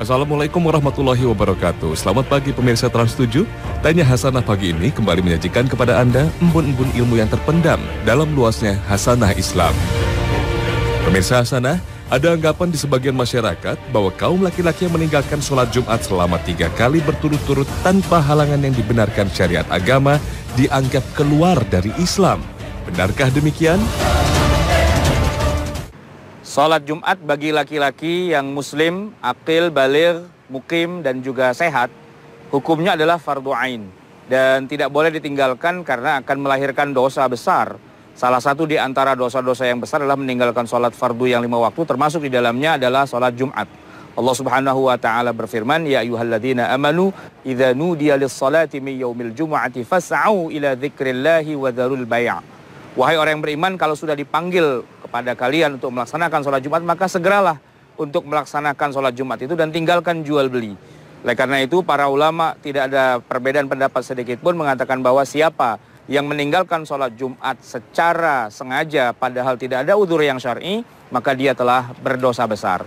Assalamualaikum warahmatullahi wabarakatuh. Selamat pagi pemirsa Trans 7. Tanya Hasanah pagi ini kembali menyajikan kepada Anda embun-embun ilmu yang terpendam dalam luasnya Hasanah Islam. Pemirsa Hasanah, ada anggapan di sebagian masyarakat bahwa kaum laki-laki yang meninggalkan sholat Jumat selama 3 kali berturut-turut tanpa halangan yang dibenarkan syariat agama dianggap keluar dari Islam. Benarkah demikian? Salat Jumat bagi laki-laki yang muslim, akil, baligh, mukim, dan juga sehat, hukumnya adalah fardu ain dan tidak boleh ditinggalkan karena akan melahirkan dosa besar. Salah satu di antara dosa-dosa yang besar adalah meninggalkan salat fardu yang 5 waktu, termasuk di dalamnya adalah salat Jumat. Allah Subhanahu wa taala berfirman, "Ya ayyuhalladzina amanu, idza nudiya lis-salati min yaumil jumu'ati fas'au ila dzikrillahi wa dzarul bai'." Wahai orang yang beriman, kalau sudah dipanggil kepada kalian untuk melaksanakan sholat Jumat, maka segeralah untuk melaksanakan sholat Jumat itu dan tinggalkan jual beli. Oleh karena itu, para ulama tidak ada perbedaan pendapat sedikit pun mengatakan bahwa siapa yang meninggalkan sholat Jumat secara sengaja padahal tidak ada udzur yang syar'i, maka dia telah berdosa besar.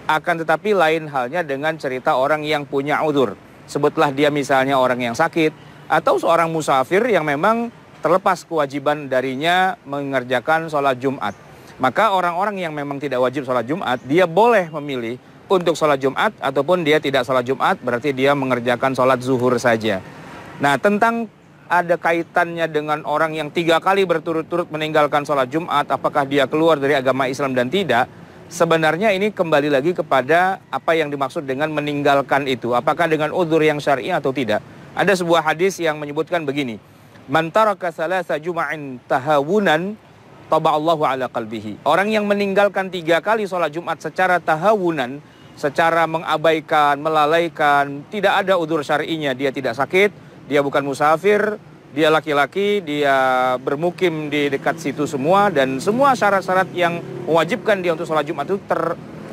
Akan tetapi lain halnya dengan cerita orang yang punya udzur. Sebutlah dia misalnya orang yang sakit atau seorang musafir yang memang terlepas kewajiban darinya mengerjakan sholat Jumat. Maka orang-orang yang memang tidak wajib sholat Jumat, dia boleh memilih untuk sholat Jumat ataupun dia tidak sholat Jumat, berarti dia mengerjakan sholat zuhur saja. Nah, tentang ada kaitannya dengan orang yang 3 kali berturut-turut meninggalkan sholat Jumat, apakah dia keluar dari agama Islam dan tidak? Sebenarnya ini kembali lagi kepada apa yang dimaksud dengan meninggalkan itu. Apakah dengan udzur yang syar'i atau tidak? Ada sebuah hadis yang menyebutkan begini, "Man taraka thalatha jum'in tahawunan taba'allahu ala qalbihi." Orang yang meninggalkan 3 kali sholat Jumat secara tahawunan, secara mengabaikan, melalaikan, tidak ada udzur syar'inya, dia tidak sakit, dia bukan musafir, dia laki-laki, dia bermukim di dekat situ semua, dan semua syarat-syarat yang mewajibkan dia untuk sholat Jumat itu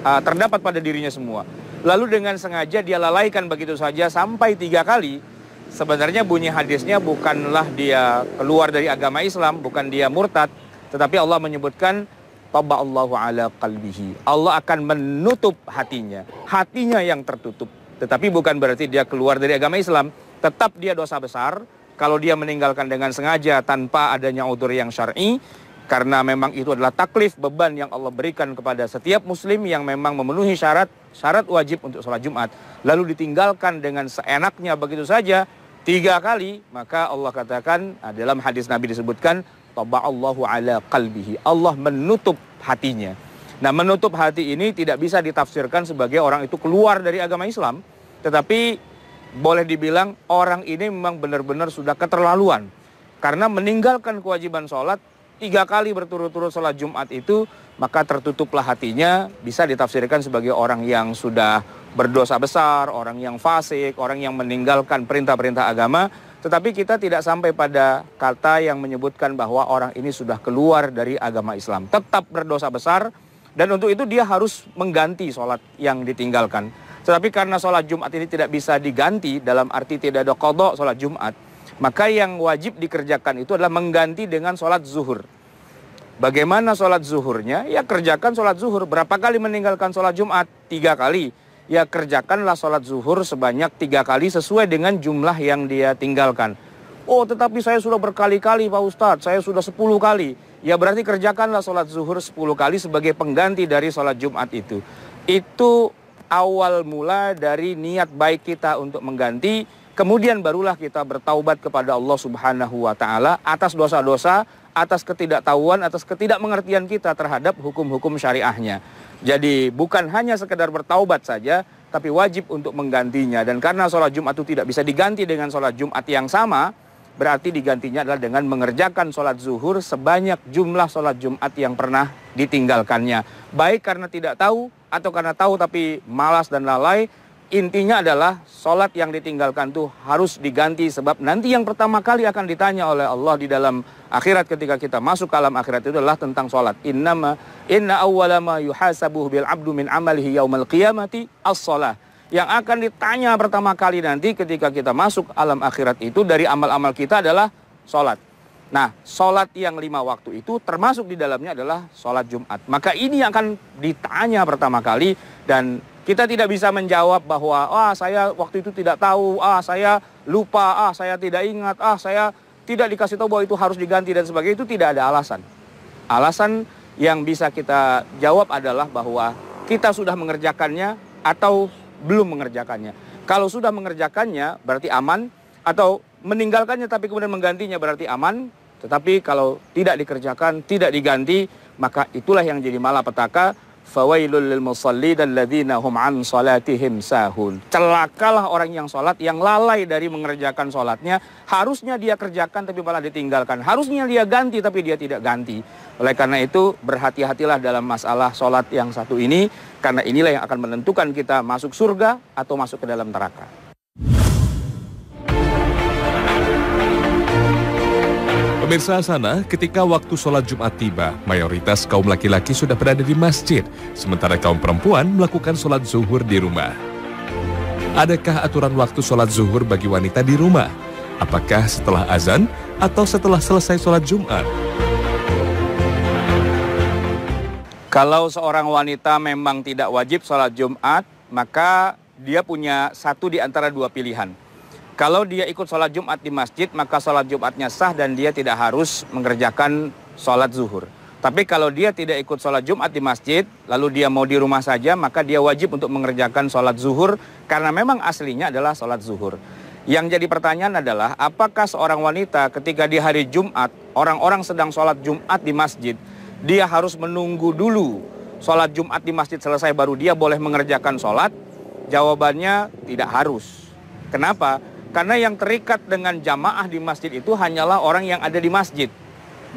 terdapat pada dirinya semua. Lalu dengan sengaja dia lalaikan begitu saja sampai 3 kali, sebenarnya bunyi hadisnya bukanlah dia keluar dari agama Islam, bukan dia murtad, tetapi Allah menyebutkan taba'allahu ala qalbihi. Allah akan menutup hatinya yang tertutup. Tetapi bukan berarti dia keluar dari agama Islam, tetap dia dosa besar kalau dia meninggalkan dengan sengaja tanpa adanya udzur yang syar'i, karena memang itu adalah taklif, beban yang Allah berikan kepada setiap muslim yang memang memenuhi syarat wajib untuk sholat Jumat, lalu ditinggalkan dengan seenaknya begitu saja 3 kali, maka Allah katakan, dalam hadis Nabi disebutkan, taba'allahu ala qalbihi. Allah menutup hatinya. Nah, menutup hati ini tidak bisa ditafsirkan sebagai orang itu keluar dari agama Islam, tetapi boleh dibilang orang ini memang benar-benar sudah keterlaluan. Karena meninggalkan kewajiban sholat 3 kali berturut-turut sholat Jumat itu, maka tertutuplah hatinya, bisa ditafsirkan sebagai orang yang sudah berdosa besar, orang yang fasik, orang yang meninggalkan perintah-perintah agama. Tetapi kita tidak sampai pada kata yang menyebutkan bahwa orang ini sudah keluar dari agama Islam. Tetap berdosa besar, dan untuk itu dia harus mengganti sholat yang ditinggalkan. Tetapi karena sholat Jumat ini tidak bisa diganti, dalam arti tidak ada qadha sholat Jumat, maka yang wajib dikerjakan itu adalah mengganti dengan sholat zuhur. Bagaimana sholat zuhurnya? Ya kerjakan sholat zuhur. Berapa kali meninggalkan sholat Jumat? 3 kali. Ya kerjakanlah sholat zuhur sebanyak 3 kali sesuai dengan jumlah yang dia tinggalkan. Oh, tetapi saya sudah berkali-kali Pak Ustadz, saya sudah 10 kali. Ya berarti kerjakanlah sholat zuhur 10 kali sebagai pengganti dari sholat Jumat itu. Itu awal mula dari niat baik kita untuk mengganti, kemudian barulah kita bertaubat kepada Allah Subhanahu wa taala atas dosa-dosa, atas ketidaktahuan, atas ketidakmengertian kita terhadap hukum-hukum syariahnya. Jadi bukan hanya sekedar bertaubat saja, tapi wajib untuk menggantinya. Dan karena sholat Jumat itu tidak bisa diganti dengan sholat Jumat yang sama, berarti digantinya adalah dengan mengerjakan sholat zuhur sebanyak jumlah sholat Jumat yang pernah ditinggalkannya. Baik karena tidak tahu atau karena tahu tapi malas dan lalai, intinya adalah sholat yang ditinggalkan itu harus diganti, sebab nanti yang pertama kali akan ditanya oleh Allah di dalam akhirat ketika kita masuk ke alam akhirat itu adalah tentang sholat. Inna awwala ma yuhasabuhu bil abdu min amalihi yaumal qiyamati as-shalah. Yang akan ditanya pertama kali nanti ketika kita masuk alam akhirat itu dari amal-amal kita adalah sholat. Nah, sholat yang 5 waktu itu termasuk di dalamnya adalah sholat Jumat. Maka ini akan ditanya pertama kali, dan Kita tidak bisa menjawab bahwa saya waktu itu tidak tahu, saya lupa, saya tidak ingat, saya tidak dikasih tahu bahwa itu harus diganti dan sebagainya. Itu tidak ada alasan. Alasan yang bisa kita jawab adalah bahwa kita sudah mengerjakannya atau belum mengerjakannya. Kalau sudah mengerjakannya berarti aman, atau meninggalkannya tapi kemudian menggantinya berarti aman. Tetapi kalau tidak dikerjakan, tidak diganti, maka itulah yang jadi malapetaka. Fawailul lil musallin alladzina hum an salatihim sahun. Celakalah orang yang salat yang lalai dari mengerjakan salatnya. Harusnya dia kerjakan tapi malah ditinggalkan. Harusnya dia ganti tapi dia tidak ganti. Oleh karena itu berhati-hatilah dalam masalah salat yang satu ini, karena inilah yang akan menentukan kita masuk surga atau masuk ke dalam neraka. Pemirsa sana, ketika waktu sholat Jumat tiba, mayoritas kaum laki-laki sudah berada di masjid, sementara kaum perempuan melakukan sholat zuhur di rumah. Adakah aturan waktu sholat zuhur bagi wanita di rumah? Apakah setelah azan atau setelah selesai sholat Jumat? Kalau seorang wanita memang tidak wajib sholat Jumat, maka dia punya satu di antara dua pilihan. Kalau dia ikut sholat Jumat di masjid, maka sholat Jumatnya sah dan dia tidak harus mengerjakan sholat zuhur. Tapi kalau dia tidak ikut sholat Jumat di masjid, lalu dia mau di rumah saja, maka dia wajib untuk mengerjakan sholat zuhur, karena memang aslinya adalah sholat zuhur. Yang jadi pertanyaan adalah, apakah seorang wanita ketika di hari Jumat, orang-orang sedang sholat Jumat di masjid, dia harus menunggu dulu sholat Jumat di masjid selesai baru dia boleh mengerjakan sholat? Jawabannya tidak harus. Kenapa? Karena yang terikat dengan jamaah di masjid itu hanyalah orang yang ada di masjid.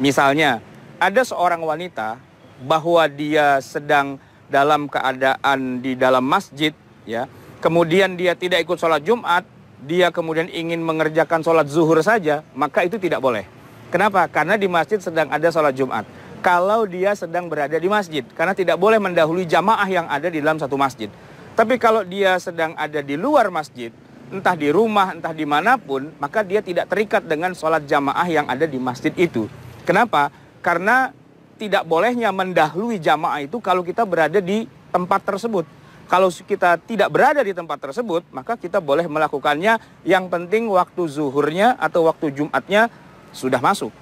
Misalnya, ada seorang wanita bahwa dia sedang dalam keadaan di dalam masjid, ya. Kemudian dia tidak ikut sholat Jumat, dia kemudian ingin mengerjakan sholat zuhur saja, maka itu tidak boleh. Kenapa? Karena di masjid sedang ada sholat Jumat. Kalau dia sedang berada di masjid, karena tidak boleh mendahului jamaah yang ada di dalam satu masjid. Tapi kalau dia sedang ada di luar masjid, entah di rumah, entah dimanapun, maka dia tidak terikat dengan sholat jamaah yang ada di masjid itu. Kenapa? Karena tidak bolehnya mendahului jamaah itu kalau kita berada di tempat tersebut. Kalau kita tidak berada di tempat tersebut, maka kita boleh melakukannya. Yang penting waktu zuhurnya atau waktu Jumatnya sudah masuk.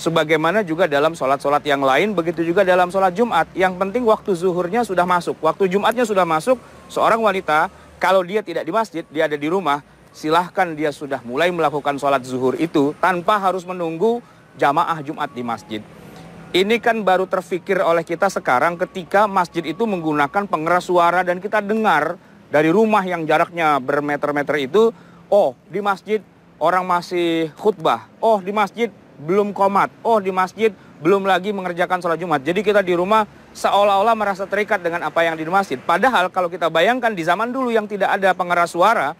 Sebagaimana juga dalam sholat-sholat yang lain, begitu juga dalam sholat Jumat. Yang penting waktu zuhurnya sudah masuk, waktu Jumatnya sudah masuk. Seorang wanita, kalau dia tidak di masjid, dia ada di rumah, silahkan dia sudah mulai melakukan sholat zuhur itu tanpa harus menunggu jamaah Jumat di masjid. Ini kan baru terfikir oleh kita sekarang ketika masjid itu menggunakan pengeras suara dan kita dengar dari rumah yang jaraknya bermeter-meter itu, oh di masjid orang masih khutbah, oh di masjid belum qomat, oh di masjid belum lagi mengerjakan sholat Jumat. Jadi kita di rumah seolah-olah merasa terikat dengan apa yang di masjid. Padahal kalau kita bayangkan di zaman dulu yang tidak ada pengeras suara,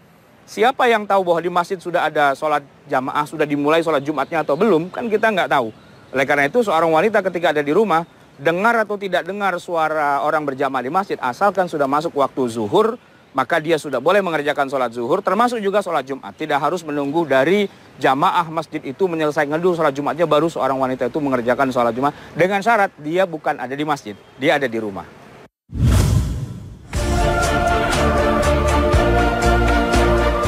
siapa yang tahu bahwa di masjid sudah ada sholat jamaah, sudah dimulai sholat Jumatnya atau belum? Kan kita nggak tahu. Oleh karena itu seorang wanita ketika ada di rumah, dengar atau tidak dengar suara orang berjamaah di masjid, asalkan sudah masuk waktu zuhur, maka dia sudah boleh mengerjakan sholat zuhur, termasuk juga sholat Jumat. Tidak harus menunggu dari jamaah masjid itu menyelesaikan dulu sholat Jumatnya, baru seorang wanita itu mengerjakan sholat Jumat. Dengan syarat dia bukan ada di masjid, dia ada di rumah.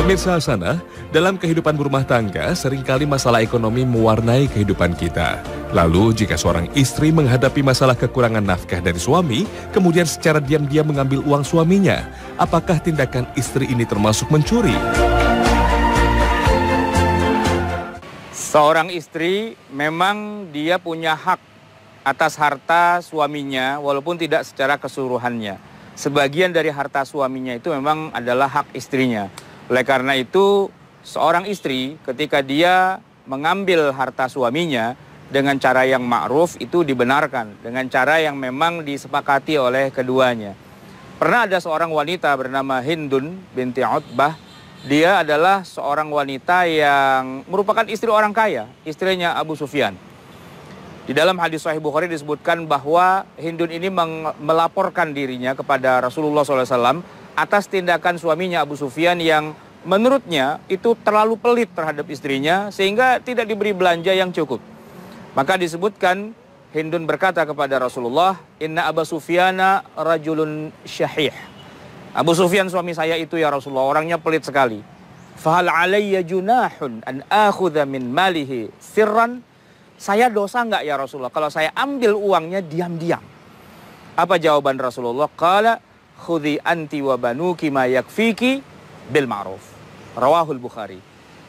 Pemirsa sana, dalam kehidupan berumah tangga, seringkali masalah ekonomi mewarnai kehidupan kita. Lalu, jika seorang istri menghadapi masalah kekurangan nafkah dari suami, kemudian secara diam-diam mengambil uang suaminya, apakah tindakan istri ini termasuk mencuri? Seorang istri memang dia punya hak atas harta suaminya walaupun tidak secara keseluruhannya. Sebagian dari harta suaminya itu memang adalah hak istrinya. Oleh karena itu, seorang istri ketika dia mengambil harta suaminya dengan cara yang ma'ruf itu dibenarkan, dengan cara yang memang disepakati oleh keduanya. Pernah ada seorang wanita bernama Hindun binti Utbah. Dia adalah seorang wanita yang merupakan istri orang kaya, istrinya Abu Sufyan. Di dalam hadis Sahih Bukhari disebutkan bahwa Hindun ini melaporkan dirinya kepada Rasulullah SAW atas tindakan suaminya Abu Sufyan yang menurutnya itu terlalu pelit terhadap istrinya sehingga tidak diberi belanja yang cukup. Maka disebutkan Hindun berkata kepada Rasulullah, "Inna Abu Sufyana rajulun syahih." Abu Sufyan suami saya itu ya Rasulullah orangnya pelit sekali. Fahal alayya junahun an akhudha min malihi sirran? Saya dosa enggak ya Rasulullah kalau saya ambil uangnya diam-diam? Apa jawaban Rasulullah? Qala khudhi anti wa banuki ma yakfiki bil ma'ruf. Rawahul Bukhari.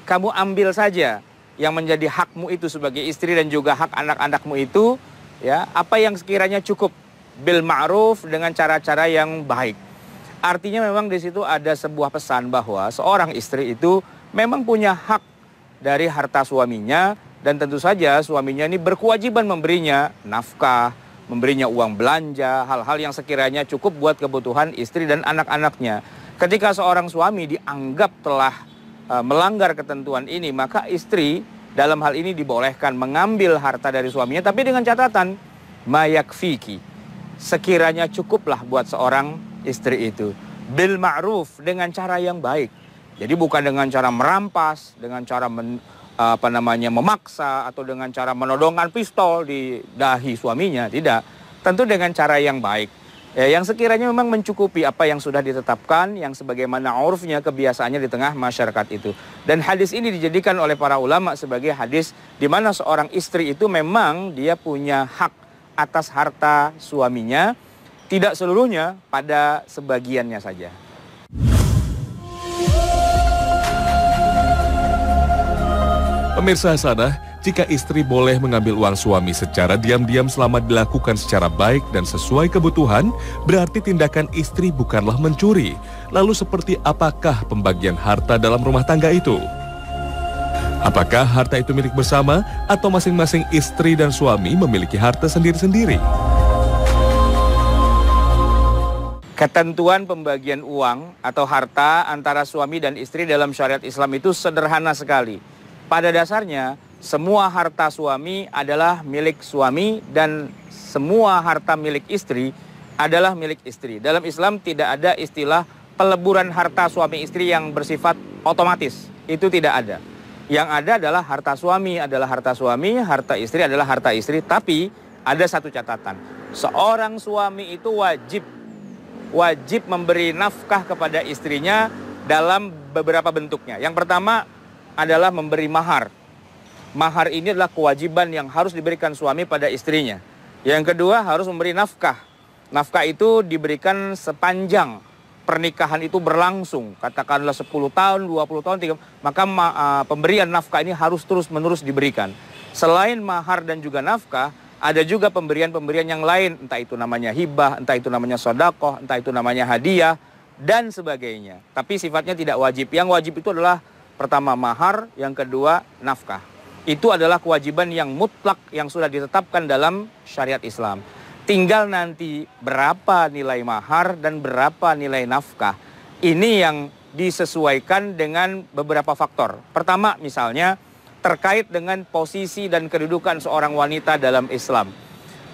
Kamu ambil saja yang menjadi hakmu itu sebagai istri dan juga hak anak-anakmu itu, ya, apa yang sekiranya cukup bil ma'ruf dengan cara-cara yang baik. Artinya memang di situ ada sebuah pesan bahwa seorang istri itu memang punya hak dari harta suaminya dan tentu saja suaminya ini berkewajiban memberinya nafkah, memberinya uang belanja, hal-hal yang sekiranya cukup buat kebutuhan istri dan anak-anaknya. Ketika seorang suami dianggap telah melanggar ketentuan ini, maka istri dalam hal ini dibolehkan mengambil harta dari suaminya, tapi dengan catatan mayakfiki, sekiranya cukuplah buat seorang istri itu bil ma'ruf, dengan cara yang baik. Jadi bukan dengan cara merampas, dengan cara memaksa atau dengan cara menodongkan pistol di dahi suaminya, tidak. Tentu dengan cara yang baik. Yang sekiranya memang mencukupi apa yang sudah ditetapkan, yang sebagaimana urfnya, kebiasaannya di tengah masyarakat itu. Dan hadis ini dijadikan oleh para ulama sebagai hadis di mana seorang istri itu memang dia punya hak atas harta suaminya, tidak seluruhnya, pada sebagiannya saja. Pemirsa Hasanah, jika istri boleh mengambil uang suami secara diam-diam selama dilakukan secara baik dan sesuai kebutuhan, berarti tindakan istri bukanlah mencuri. Lalu seperti apakah pembagian harta dalam rumah tangga itu? Apakah harta itu milik bersama atau masing-masing istri dan suami memiliki harta sendiri-sendiri? Ketentuan pembagian uang atau harta antara suami dan istri dalam syariat Islam itu sederhana sekali. Pada dasarnya, semua harta suami adalah milik suami dan semua harta milik istri adalah milik istri. Dalam Islam tidak ada istilah peleburan harta suami istri yang bersifat otomatis. Itu tidak ada. Yang ada adalah harta suami adalah harta suami, harta istri adalah harta istri. Tapi ada satu catatan. Seorang suami itu wajib memberi nafkah kepada istrinya dalam beberapa bentuknya. Yang pertama adalah memberi mahar. Mahar ini adalah kewajiban yang harus diberikan suami pada istrinya. Yang kedua harus memberi nafkah. Nafkah itu diberikan sepanjang pernikahan itu berlangsung. Katakanlah 10 tahun, 20 tahun, 30, maka pemberian nafkah ini harus terus-menerus diberikan. Selain mahar dan juga nafkah, ada juga pemberian-pemberian yang lain. Entah itu namanya hibah, entah itu namanya sedekah, entah itu namanya hadiah, dan sebagainya. Tapi sifatnya tidak wajib. Yang wajib itu adalah pertama mahar, yang kedua nafkah. Itu adalah kewajiban yang mutlak yang sudah ditetapkan dalam syariat Islam. Tinggal nanti berapa nilai mahar dan berapa nilai nafkah. Ini yang disesuaikan dengan beberapa faktor. Pertama misalnya terkait dengan posisi dan kedudukan seorang wanita dalam Islam.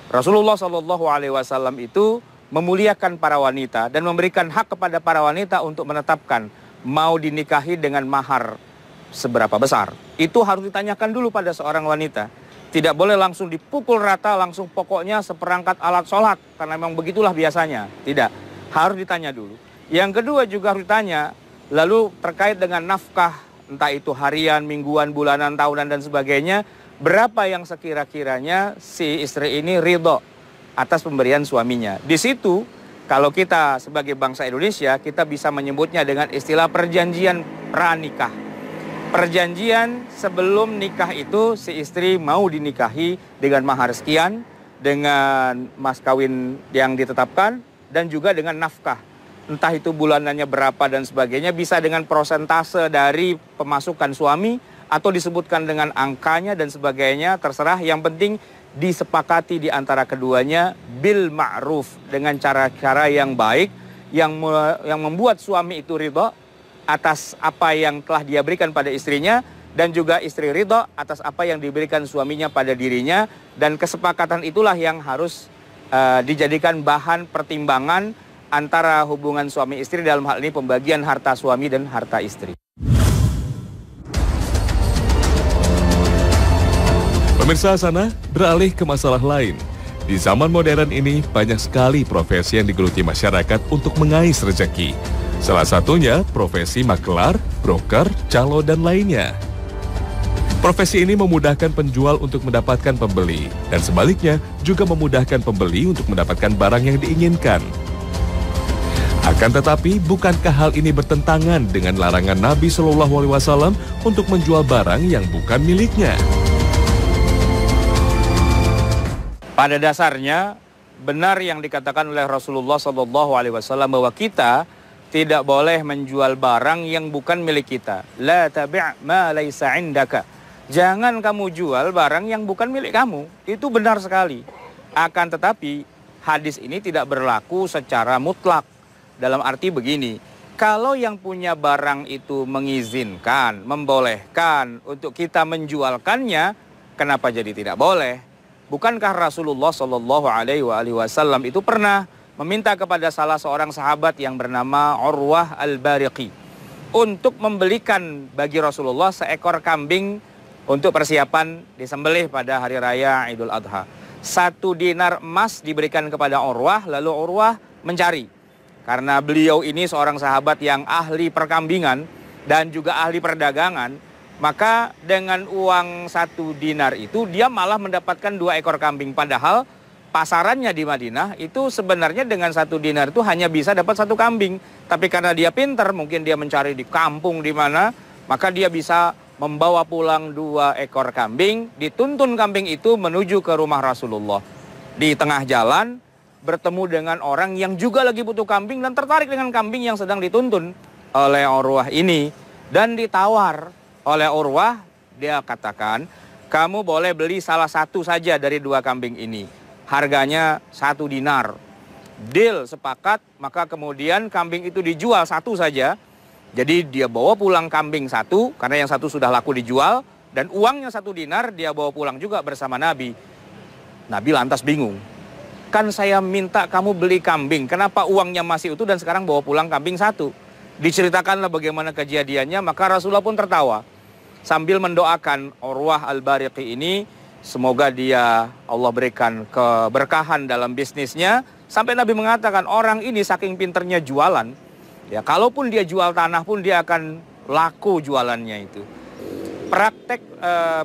Rasulullah SAW itu memuliakan para wanita dan memberikan hak kepada para wanita untuk menetapkan mau dinikahi dengan mahar seberapa besar. Itu harus ditanyakan dulu pada seorang wanita. Tidak boleh langsung dipukul rata, langsung pokoknya seperangkat alat sholat. Karena memang begitulah biasanya. Tidak, harus ditanya dulu. Yang kedua juga harus ditanya, lalu terkait dengan nafkah, entah itu harian, mingguan, bulanan, tahunan, dan sebagainya, berapa yang sekira-kiranya si istri ini ridho atas pemberian suaminya. Di situ, kalau kita sebagai bangsa Indonesia, kita bisa menyebutnya dengan istilah perjanjian pranikah. Perjanjian sebelum nikah itu si istri mau dinikahi dengan mahar sekian, dengan mas kawin yang ditetapkan, dan juga dengan nafkah. Entah itu bulanannya berapa dan sebagainya, bisa dengan prosentase dari pemasukan suami, atau disebutkan dengan angkanya dan sebagainya, terserah. Yang penting disepakati di antara keduanya bil ma'ruf, dengan cara-cara yang baik, yang membuat suami itu ridho atas apa yang telah dia berikan pada istrinya, dan juga istri ridho atas apa yang diberikan suaminya pada dirinya. Dan kesepakatan itulah yang harus dijadikan bahan pertimbangan antara hubungan suami istri, dalam hal ini pembagian harta suami dan harta istri. Pemirsa Hasanah, beralih ke masalah lain. Di zaman modern ini, banyak sekali profesi yang digeluti masyarakat untuk mengais rezeki. Salah satunya profesi makelar, broker, calo, dan lainnya. Profesi ini memudahkan penjual untuk mendapatkan pembeli, dan sebaliknya juga memudahkan pembeli untuk mendapatkan barang yang diinginkan. Akan tetapi, bukankah hal ini bertentangan dengan larangan Nabi Shallallahu Alaihi Wasallam untuk menjual barang yang bukan miliknya? Pada dasarnya, benar yang dikatakan oleh Rasulullah SAW bahwa kita tidak boleh menjual barang yang bukan milik kita. La tabi' ma laysa indaka. Jangan kamu jual barang yang bukan milik kamu. Itu benar sekali. Akan tetapi, hadis ini tidak berlaku secara mutlak. Dalam arti begini, kalau yang punya barang itu mengizinkan, membolehkan untuk kita menjualkannya, kenapa jadi tidak boleh? Bukankah Rasulullah Shallallahu Alaihi Wasallam itu pernah meminta kepada salah seorang sahabat yang bernama Urwah Al-Bariqi untuk membelikan bagi Rasulullah seekor kambing untuk persiapan disembelih pada hari raya Idul Adha. 1 dinar emas diberikan kepada Urwah, lalu Urwah mencari. Karena beliau ini seorang sahabat yang ahli perkambingan dan juga ahli perdagangan, maka dengan uang 1 dinar itu dia malah mendapatkan 2 ekor kambing. Padahal pasarannya di Madinah itu sebenarnya dengan 1 dinar itu hanya bisa dapat 1 kambing. Tapi karena dia pintar, mungkin dia mencari di kampung di mana, maka dia bisa membawa pulang 2 ekor kambing. Dituntun kambing itu menuju ke rumah Rasulullah. Di tengah jalan bertemu dengan orang yang juga lagi butuh kambing dan tertarik dengan kambing yang sedang dituntun oleh Urwah ini. Dan ditawar oleh Urwah, dia katakan, kamu boleh beli salah satu saja dari 2 kambing ini. Harganya 1 dinar. Deal, sepakat, maka kemudian kambing itu dijual 1 saja. Jadi dia bawa pulang kambing 1, karena yang 1 sudah laku dijual, dan uangnya 1 dinar dia bawa pulang juga bersama Nabi. Nabi lantas bingung. Kan saya minta kamu beli kambing, kenapa uangnya masih utuh dan sekarang bawa pulang kambing 1? Diceritakanlah bagaimana kejadiannya, maka Rasulullah pun tertawa. Sambil mendoakan Urwah Al-Bariqi ini, semoga dia Allah berikan keberkahan dalam bisnisnya. Sampai Nabi mengatakan orang ini saking pinternya jualan, ya kalaupun dia jual tanah pun dia akan laku jualannya itu. Praktek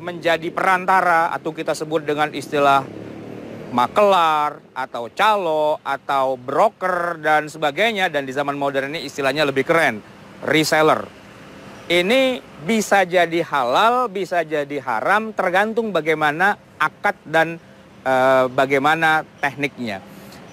menjadi perantara atau kita sebut dengan istilah makelar atau calo atau broker dan sebagainya, dan di zaman modern ini istilahnya lebih keren, reseller. Ini bisa jadi halal, bisa jadi haram, tergantung bagaimana akad dan bagaimana tekniknya.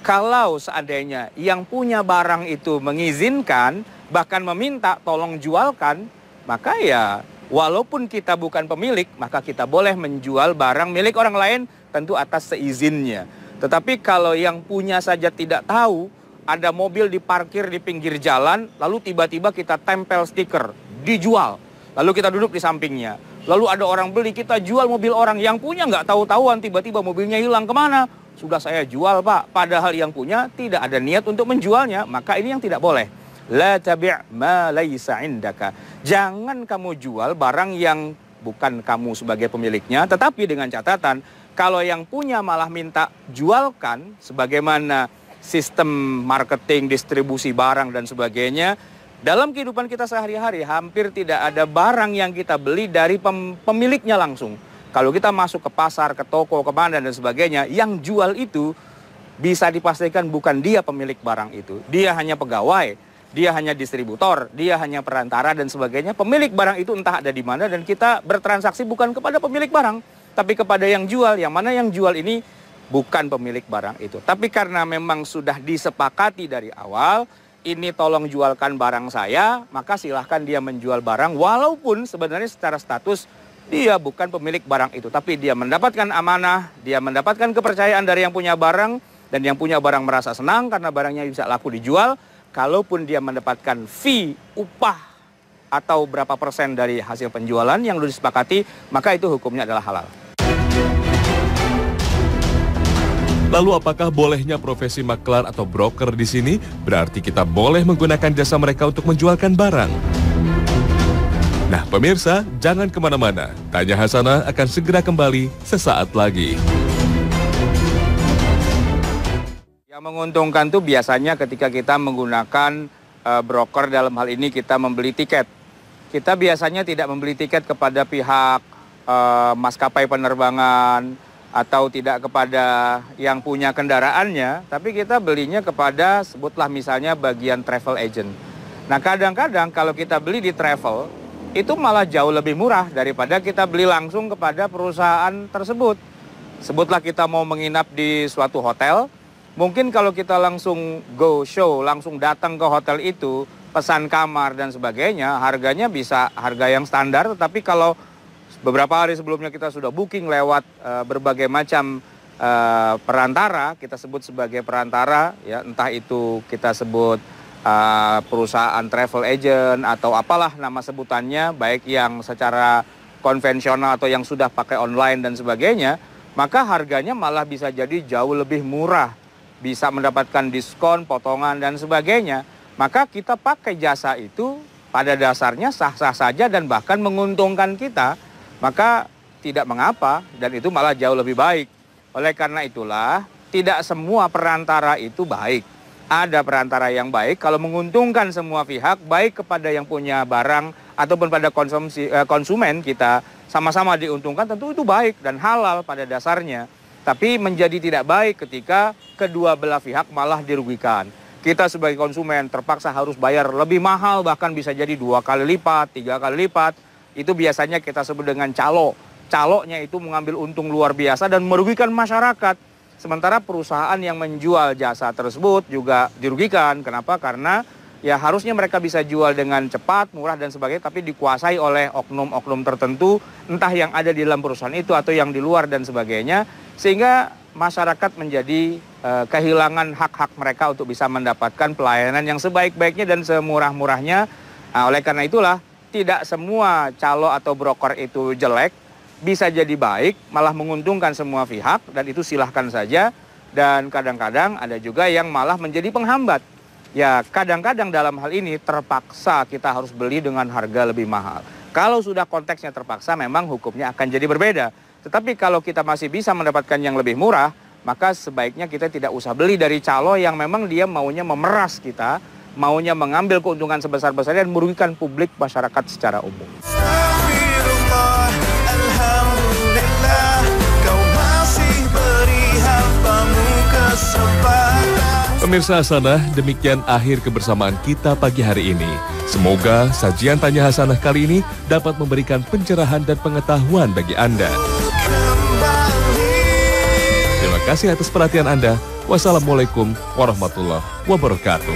Kalau seandainya yang punya barang itu mengizinkan, bahkan meminta tolong jualkan, maka ya walaupun kita bukan pemilik, maka kita boleh menjual barang milik orang lain, tentu atas seizinnya. Tetapi kalau yang punya saja tidak tahu, ada mobil diparkir di pinggir jalan, lalu tiba-tiba kita tempel stiker, dijual. Lalu kita duduk di sampingnya. Lalu ada orang beli, kita jual mobil orang. Yang punya nggak tahu-tahuan, tiba-tiba mobilnya hilang kemana? Sudah saya jual, Pak. Padahal yang punya tidak ada niat untuk menjualnya. Maka ini yang tidak boleh. La tabi' ma laysa indaka. Jangan kamu jual barang yang bukan kamu sebagai pemiliknya. Tetapi dengan catatan, kalau yang punya malah minta jualkan, sebagaimana sistem marketing, distribusi barang dan sebagainya, dalam kehidupan kita sehari-hari hampir tidak ada barang yang kita beli dari pemiliknya langsung. Kalau kita masuk ke pasar, ke toko, ke mana dan sebagainya, yang jual itu bisa dipastikan bukan dia pemilik barang itu. Dia hanya pegawai, dia hanya distributor, dia hanya perantara dan sebagainya. Pemilik barang itu entah ada di mana, dan kita bertransaksi bukan kepada pemilik barang, tapi kepada yang jual. Yang mana yang jual ini bukan pemilik barang itu. Tapi karena memang sudah disepakati dari awal, ini tolong jualkan barang saya, maka silahkan dia menjual barang walaupun sebenarnya secara status dia bukan pemilik barang itu. Tapi dia mendapatkan amanah, dia mendapatkan kepercayaan dari yang punya barang, dan yang punya barang merasa senang karena barangnya bisa laku dijual. Kalaupun dia mendapatkan fee, upah atau berapa persen dari hasil penjualan yang sudah disepakati, maka itu hukumnya adalah halal. Lalu apakah bolehnya profesi maklar atau broker di sini? Berarti kita boleh menggunakan jasa mereka untuk menjualkan barang. Nah pemirsa, jangan kemana-mana. Tanya Hasanah akan segera kembali sesaat lagi. Yang menguntungkan tuh biasanya ketika kita menggunakan broker, dalam hal ini kita membeli tiket. Kita biasanya tidak membeli tiket kepada pihak maskapai penerbangan atau tidak kepada yang punya kendaraannya, tapi kita belinya kepada, sebutlah misalnya bagian travel agent. Nah, kadang-kadang kalau kita beli di travel, itu malah jauh lebih murah daripada kita beli langsung kepada perusahaan tersebut. Sebutlah kita mau menginap di suatu hotel, mungkin kalau kita langsung go show, langsung datang ke hotel itu, pesan kamar dan sebagainya, harganya bisa harga yang standar. Tetapi kalau beberapa hari sebelumnya kita sudah booking lewat berbagai macam perantara, kita sebut sebagai perantara, ya, entah itu kita sebut perusahaan travel agent atau apalah nama sebutannya, baik yang secara konvensional atau yang sudah pakai online dan sebagainya, maka harganya malah bisa jadi jauh lebih murah, bisa mendapatkan diskon, potongan dan sebagainya. Maka kita pakai jasa itu pada dasarnya sah-sah saja dan bahkan menguntungkan kita, maka tidak mengapa dan itu malah jauh lebih baik. Oleh karena itulah tidak semua perantara itu baik. Ada perantara yang baik kalau menguntungkan semua pihak, baik kepada yang punya barang ataupun pada konsumen kita sama-sama diuntungkan, tentu itu baik dan halal pada dasarnya. Tapi menjadi tidak baik ketika kedua belah pihak malah dirugikan. Kita sebagai konsumen terpaksa harus bayar lebih mahal, bahkan bisa jadi 2 kali lipat, 3 kali lipat. Itu biasanya kita sebut dengan calo. Calonya itu mengambil untung luar biasa dan merugikan masyarakat. Sementara perusahaan yang menjual jasa tersebut juga dirugikan. Kenapa? Karena ya harusnya mereka bisa jual dengan cepat, murah dan sebagainya, tapi dikuasai oleh oknum-oknum tertentu, entah yang ada di dalam perusahaan itu atau yang di luar dan sebagainya, sehingga masyarakat menjadi kehilangan hak-hak mereka untuk bisa mendapatkan pelayanan yang sebaik-baiknya dan semurah-murahnya. Nah, oleh karena itulah tidak semua calo atau broker itu jelek, bisa jadi baik, malah menguntungkan semua pihak, dan itu silahkan saja. Dan kadang-kadang ada juga yang malah menjadi penghambat. Ya, kadang-kadang dalam hal ini terpaksa kita harus beli dengan harga lebih mahal. Kalau sudah konteksnya terpaksa, memang hukumnya akan jadi berbeda. Tetapi kalau kita masih bisa mendapatkan yang lebih murah, maka sebaiknya kita tidak usah beli dari calo yang memang dia maunya memeras kita, maunya mengambil keuntungan sebesar-besarnya dan merugikan publik masyarakat secara umum. Pemirsa Hasanah, demikian akhir kebersamaan kita pagi hari ini. Semoga sajian Tanya Hasanah kali ini dapat memberikan pencerahan dan pengetahuan bagi Anda. Terima kasih atas perhatian Anda. Wassalamualaikum warahmatullahi wabarakatuh.